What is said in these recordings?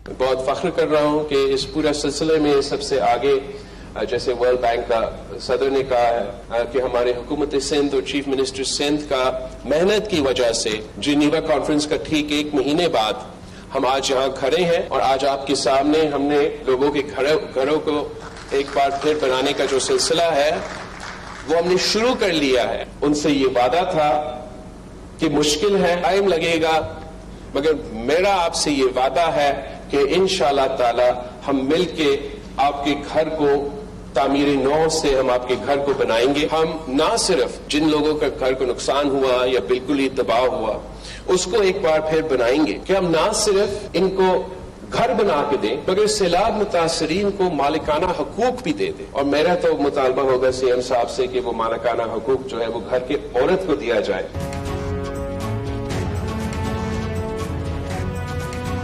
बहुत फख्र कर रहा हूं कि इस पूरा सिलसिले में सबसे आगे जैसे वर्ल्ड बैंक का सदर ने कहा है कि हमारे हुकूमत सिंध और चीफ मिनिस्टर सिंध का मेहनत की वजह से जिनीवा कॉन्फ्रेंस का ठीक 1 महीने बाद हम आज यहाँ खड़े हैं और आज आपके सामने हमने लोगों के घरों को एक बार फिर बनाने का जो सिलसिला है वो हमने शुरू कर लिया है। उनसे ये वादा था कि मुश्किल है, टाइम लगेगा, मगर मेरा आपसे ये वादा है कि इंशाअल्लाह ताला हम मिलके आपके घर को तामीर नौ से हम आपके घर को बनाएंगे। हम ना सिर्फ जिन लोगों का घर को नुकसान हुआ या बिल्कुल ही तबाह हुआ उसको एक बार फिर बनाएंगे कि हम ना सिर्फ इनको घर बना के दें मगर सैलाब मुतासरीन को मालिकाना हकूक भी दे दें। और मेरा तो मुतालबा होगा सीएम साहब से कि वो मालिकाना हकूक जो है वो घर के औरत को दिया जाए।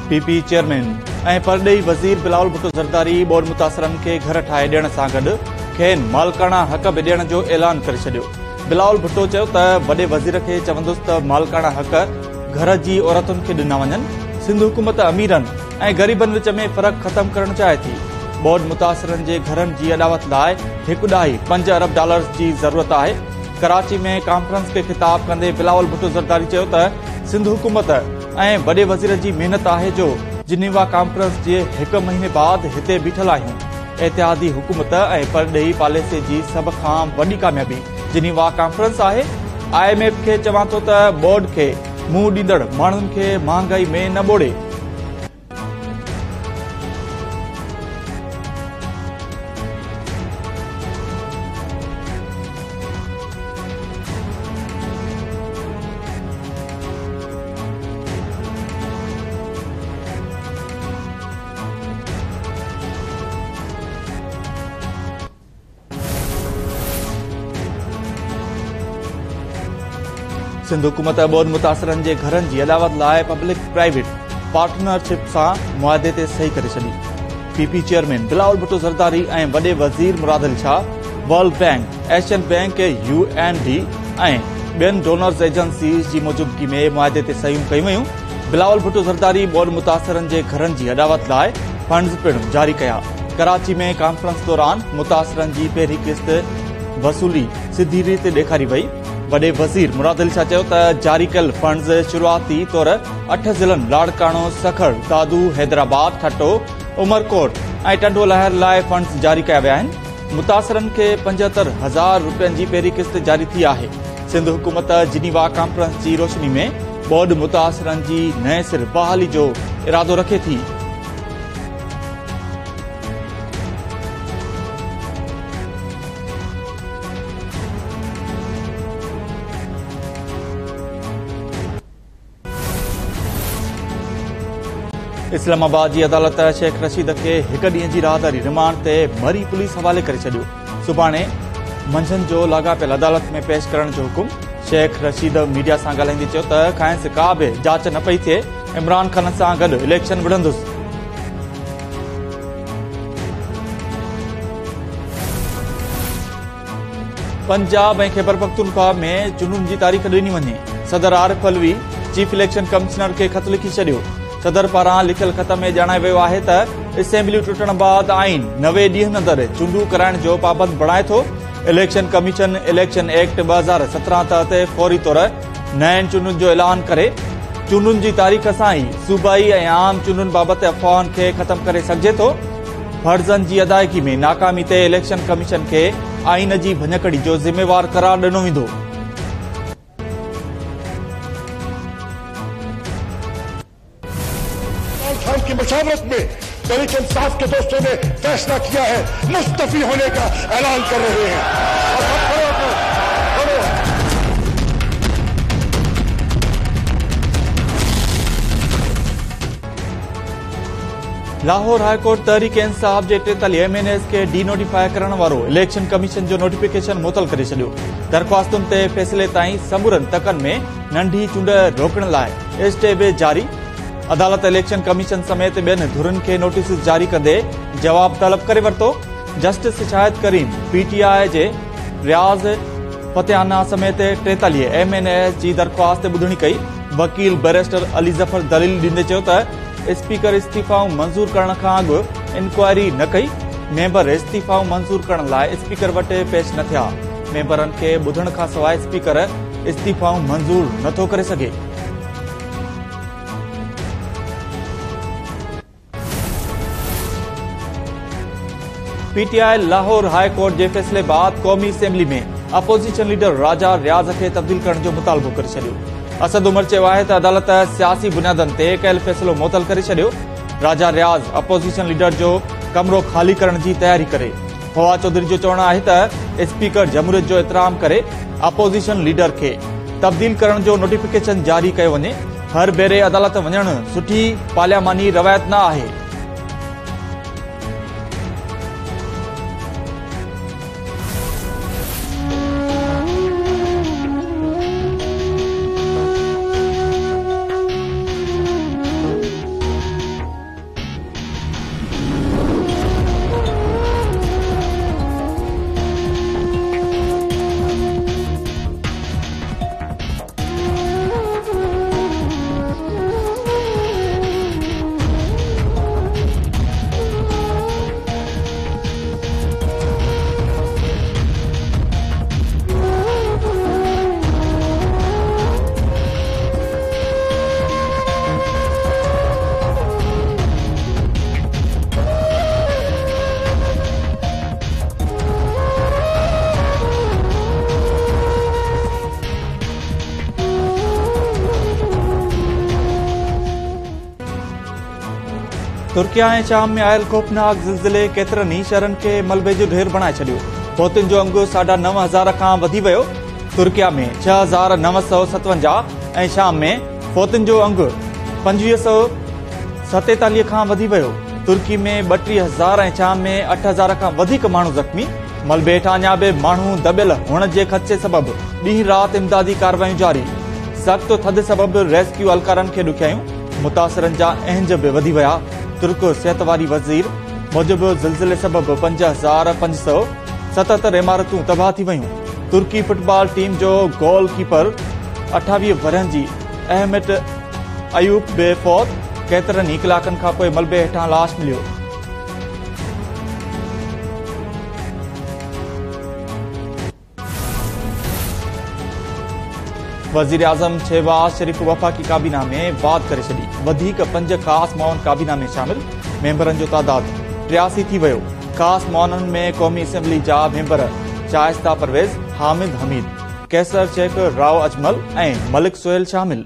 पीपी चेयरमैन ऐं परडेही वज़ीर बिलावल भुट्टो ज़रदारी बोर्ड मुतासरनि खे घर ठाहे ॾियण सां गॾु खेनि मालिकाना हक़ बि ॾियण जो ऐलान करे छॾियो। बिलावल भुट्टो चयो त वॾे वज़ीर खे चवंदुसि त मालिकाना हक़ घर जी औरतुनि खे ॾिना वञनि। सिंध हुकूमत अमीरनि ऐं ग़रीबनि विच में फ़र्क़ु ख़तमु करणु चाहे थी। बोर्ड मुतासरनि जे घरनि जी अॾावत लाइ $1.5 अरब जी ज़रूरत आहे। कराची में कॉन्फ्रेंस खे ख़िताब कंदे बिलावल भुट्टो ज़रदारी चयो त सिंध हुकूमत ऐं वॾे वज़ीर जी महिनत आहे जो जिनीवा कॉन्फ्रेंस जे 1 महीने बाद हिते बीठल आहियूं। इतिहादी हुकूमत ऐं परडेही पॉलिसी जी सभ खां वॾी कामयाबी जिनीवा कॉन्फ्रेंस आहे। IMF खे चवां थो त बोर्ड खे मुंहुं ॾींदड़ माण्हुनि खे महांगाई में न ॿोड़े। सिंध हुकूमत बोर्ड मुतासरनि जे घरनि जी अॾावत लाइ पब्लिक प्राइवेट पार्टनरशिप सां मुआदे ते सही करे छॾी। पीपी चेयरमैन बिलावल भुट्टो ज़रदारी ऐं वॾे वज़ीर Murad Ali Shah world bank, Asian bank, UND ऐं ॿियनि डोनर्स एजेंसीज़ जी मौजूदगी में मुआदे ते सहियूं कयूं वयूं। बिलावल भुट्टो ज़रदारी बोर्ड मुतासरनि जे घरनि जी अॾावत लाइ फंड्स पिणु जारी कया। कराची में कॉन्फ्रेंस दौरान मुतासरनि जी पहिरीं किस्त वसूली सिधी रीति ॾेखारी वई। वॾे वज़ीर मुराद अली शाह चयो त जारी कयल फंड्स शुरूआती तौर 8 ज़िलनि लाड़काणो, सखड़, दादू, हैदराबाद, ठट्टो, उमरकोट ऐं टंडो लहर लाइ फंड्स जारी कया विया आहिनि। मुतासरनि खे 75,000 रुपयनि जी पहिरीं किस्त जारी थी आहे। सिंध हुकूमत जिनीवा कॉन्फ्रेंस जी रोशनी में बोर्ड मुतासरनि जी नए सिर बहाली जो इरादो रखे थी। इस्लामाबाद जी अदालत शेख रशीद खे 1 ॾींहं जी राहदारी रिमांड ते मरी पुलिस हवाले करे छॾियो। सुभाणे मंझंदि जो लाॻापियल अदालत में पेश करण जो हुकुम। शेख रशीद मीडिया सां ॻाल्हाईंदे चयो त खांइसि का बि जांच न पई थिए, इमरान खान सां गॾु इलेक्शन विढ़ंदुसि। पंजाब ऐं खैबर पख्तूनख्वा में चूंडुनि जी तारीख़ ॾिनी वञे। सदर Arif Alvi chief election commissioner खे ख़त लिखी छॾियो। सदर पारां लिखियल ख़त में ॼाणायो वियो आहे त असेंबली टुटण बाद आइन 90 ॾींहनि अंदरि चूंडूं कराइण जो पाबंद बणाए थो। इलेक्शन कमीशन इलेक्शन एक्ट 2017 तहत फौरी तौर नयनि चूंडुनि जो ऐलान करे चूंडुनि जी तारीख़ सां ई सूबाई ऐं आम चूंडुनि बाबति अफ़वाहनि खे ख़तमु करे सघिजे थो। फर्ज़नि जी अदायगी में नाकामी ते इलेक्शन कमीशन खे आइन जी भञकड़ी जो ज़िम्मेवार करार ॾिनो वेंदो। की मशावरत में तहरीक इंसाफ के दोस्तों ने फैसला किया है, मुस्तफी होने का ऐलान कर रहे हैं। लाहौर हाईकोर्ट तहरीक इंसाफ जे 43 MNAs खे डी नोटिफाई करण वारो इलेक्शन कमीशन जो नोटिफिकेशन मुअतल करे छॾियो। दरख़्वास्तुनि ते फ़ैसिले ताईं समूरनि तकनि में नंढी चूंड रोकण लाइ स्टे बि जारी। अदालत इलेक्शन कमीशन समेत ॿियनि धुरनि खे नोटिस जारी कंदे जवाब तलब करे वरितो। जस्टिस शाहिद करीम PTI जे रियाज़ फतेहाना समेत 43 MNAs जी दरख़्वास्त ॿुधणी कई। वकील बैरिस्टर अली ज़फर दलील ॾींदे चयो त स्पीकर इस्तीफ़ाऊं मंज़ूर करण खां अॻु इंक्वायरी न कई। मेंबर इस्तीफ़ाऊं मंज़ूर करण लाइ स्पीकर वटि पेश न थिया। मेंबरनि खे ॿुधण खां सवाइ स्पीकर इस्तीफ़ाऊं मंज़ूर नथो करे सघे। पीटीआई लाहौर हाई कोर्ट जे फैसले बाद क़ौमी असेंबली में अपोजिशन लीडर राजा रियाज़ खे तब्दील करण जो मुतालबो करे छॾियो। असद उमर चयो आहे त अदालत सियासी बुनियादनि ते कयल फैसलो मुअतल करे छॾियो। राजा रियाज़ अपोजिशन लीडर जो कमरो खाली करण जी तयारी करे। फवाद चौधरी जो चवणु आहे त स्पीकर जमहूरियत जो एतिराम करे अपोजिशन लीडर खे तब्दील करण जो नोटिफिकेशन जारी कयो वञे। हर भेरे अदालत वञणु सुठी पार्लियामानी रवायत न आहे। तुर्किया ऐं शाम में आयल खौफनाक ज़िलज़िले केतिरनि ई शहरनि खे मलबे जो ढेर बणाए छॾियो। फौतुनि जो अंगु 9,500 खां वधी वियो। तुर्किया में 6,957 ऐं शाम में फौतुनि जो अंगु 2,547 खां वधी वियो। तुर्की में 32,000 ऐं शाम में 8,000 खां वधीक माण्हू ज़ख़्मी। मलबे हेठां अञा बि माण्हू दॿियल हुअण जे ख़दशे सबबि ॾींहुं राति इमदादी कार्रवायूं जारी। सख़्त थधि सबबि रेस्क्यू एहलकारनि खे ॾुखियायूं। मुतासिरनि जा अहंज बि वधी विया। तुर्क सिहत वारी वज़ीर मूजिबि ज़िलज़िले सबबि 5,577 इमारतूं तबाह थी वयूं। तुर्की फुटबॉल टीम जो गोल कीपर 28 वरनि जी अहमद अयूब बि फौत। केतिरनि ई कलाकनि खां पोइ मलबे हेठां लाश मिलियो। वज़ीर आज़म शहबाज शरीफ़ वफ़ाक़ी काबीना में वाद करे छॾी। वधीक 5 ख़ासि मुआवन काबीना में शामिल। मेंबरनि जो तादाद 83 थी वियो। ख़ासि मुआवननि में क़ौमी असेंबली जा मेंबर शाइस्ता परवेज़, हामिद हमीद, कैसर शेख राव अजमल ऐं मलिक सोहेल शामिल।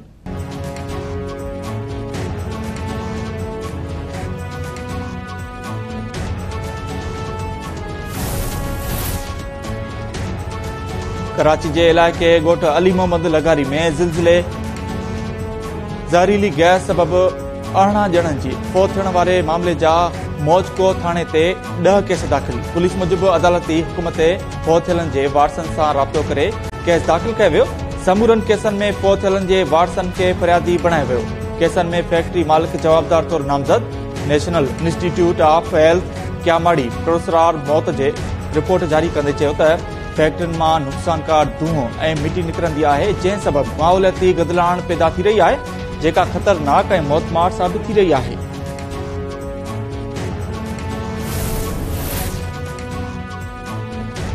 कराची जे इलाइक़े ॻोठ अली मोहम्मद लगारी में ज़िलज़िले ज़हरीली गैस सबबि 18 ॼणनि जी फौत थियण वारे मामले जा मौजको थाणे ते 10 केस दाख़िल। पुलिस मूजिबि अदालती हुकुम ते फौत थियलनि जे वारसनि सां राब्तो करे केस दाख़िल कयो वियो। समूरनि केसनि में फौत थियलनि जे वारसनि खे फरियादी बणायो वियो। केसनि में फैक्ट्री मालिक जवाबदार तौरु नामज़द। नेशनल इंस्टीट्यूट ऑफ हेल्थ क्यामाड़ी प्रोसरार मौत जे रिपोर्ट जारी कंदे चयो त फैक्ट्रियुनि मां नुक़सानकार धुओं ऐं मिटी निकिरंदी आहे, जंहिं सबबि माहौलियाती गदिलाहण पैदा थी रही आहे, जेका ख़तरनाक ऐं मौतमार साबित थी रही आहे।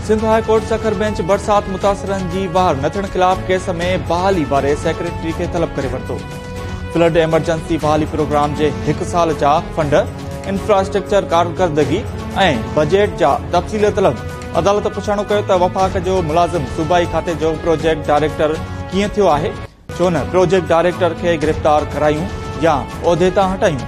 Sindh high court Sukkur bench बरसात मुतासिरनि जी ॿाहिरि न थियण ख़िलाफ़ केस में बहाली वारे सेक्रेटरी खे तलब करे वरितो। फ्लड एमरजेंसी बहाली प्रोग्राम जे 1 साल जा फंड, इंफ्रास्ट्रक्चर कारकर्दगी ऐं बजट जा तफ़सील तलब। अदालत पुछाणो कयो त वफ़ाक़ जो मुलाज़िम सूबाई खाते जो प्रोजेक्ट डायरेक्टर कीअं थियो आहे, छो न प्रोजेक्ट डायरेक्टर खे गिरफ़्तार करायूं या उहिदे तां हटायूं।